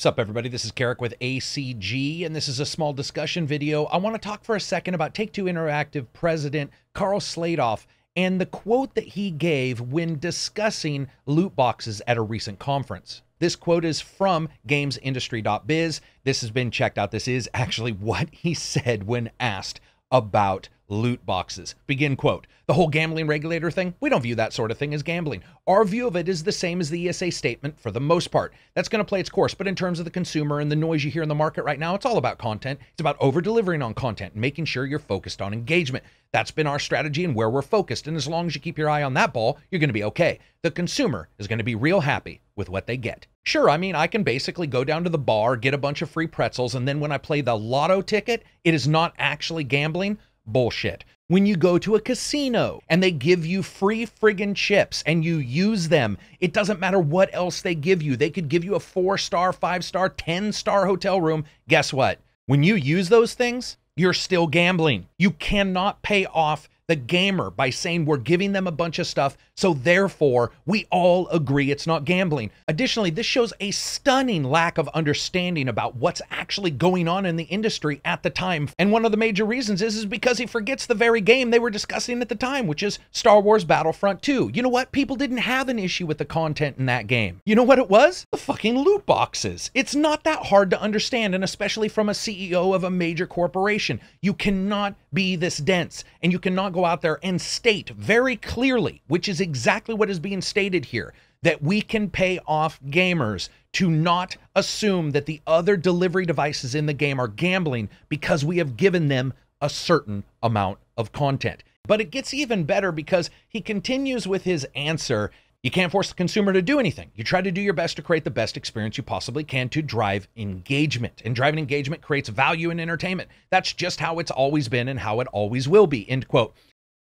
What's up, everybody? This is Karak with ACG, and this is a small discussion video. I want to talk for a second about Take-Two Interactive president Karl Slatoff and the quote that he gave when discussing loot boxes at a recent conference. This quote is from gamesindustry.biz. This has been checked out. This is actually what he said when asked about loot boxes. Begin quote. The whole gambling regulator thing, we don't view that sort of thing as gambling. Our view of it is the same as the ESA statement for the most part. That's going to play its course, but in terms of the consumer and the noise you hear in the market right now, it's all about content. It's about over-delivering on content and making sure you're focused on engagement. That's been our strategy and where we're focused, and as long as you keep your eye on that ball, you're going to be okay. The consumer is going to be real happy with what they get. Sure, I mean, I can basically go down to the bar, get a bunch of free pretzels, and then when I play the lotto ticket, it is not actually gambling. Bullshit. When you go to a casino and they give you free friggin' chips and you use them, it doesn't matter what else they give you. They could give you a 4-star, 5-star, 10-star hotel room. Guess what? When you use those things, you're still gambling. You cannot pay off the gamer by saying we're giving them a bunch of stuff, so therefore we all agree it's not gambling. Additionally, this shows a stunning lack of understanding about what's actually going on in the industry at the time. And one of the major reasons is because he forgets the very game they were discussing at the time, which is Star Wars Battlefront 2. You know what? People didn't have an issue with the content in that game. You know what it was? The fucking loot boxes. It's not that hard to understand, and especially from a CEO of a major corporation. You cannot be this dense, and you cannot go out there and state very clearly, which is exactly what is being stated here, that we can pay off gamers to not assume that the other delivery devices in the game are gambling because we have given them a certain amount of content. But it gets even better because he continues with his answer. You can't force the consumer to do anything. You try to do your best to create the best experience you possibly can to drive engagement. And driving engagement creates value and entertainment. That's just how it's always been and how it always will be, end quote.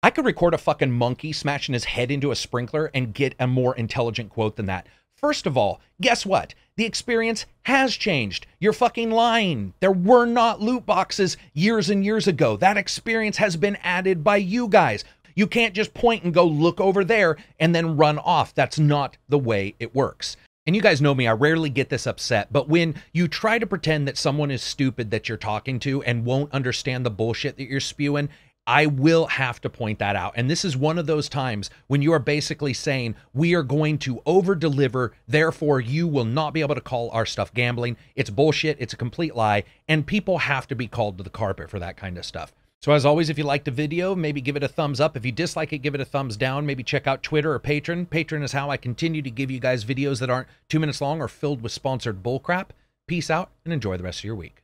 I could record a fucking monkey smashing his head into a sprinkler and get a more intelligent quote than that. First of all, guess what? The experience has changed. You're fucking lying. There were not loot boxes years and years ago. That experience has been added by you guys. You can't just point and go look over there and then run off. That's not the way it works. And you guys know me, I rarely get this upset, but when you try to pretend that someone is stupid that you're talking to and won't understand the bullshit that you're spewing, I will have to point that out. And this is one of those times when you are basically saying, we are going to over-deliver, therefore you will not be able to call our stuff gambling. It's bullshit, it's a complete lie, and people have to be called to the carpet for that kind of stuff. So as always, if you liked the video, maybe give it a thumbs up. If you dislike it, give it a thumbs down. Maybe check out Twitter or Patreon. Patreon is how I continue to give you guys videos that aren't 2 minutes long or filled with sponsored bullcrap. Peace out and enjoy the rest of your week.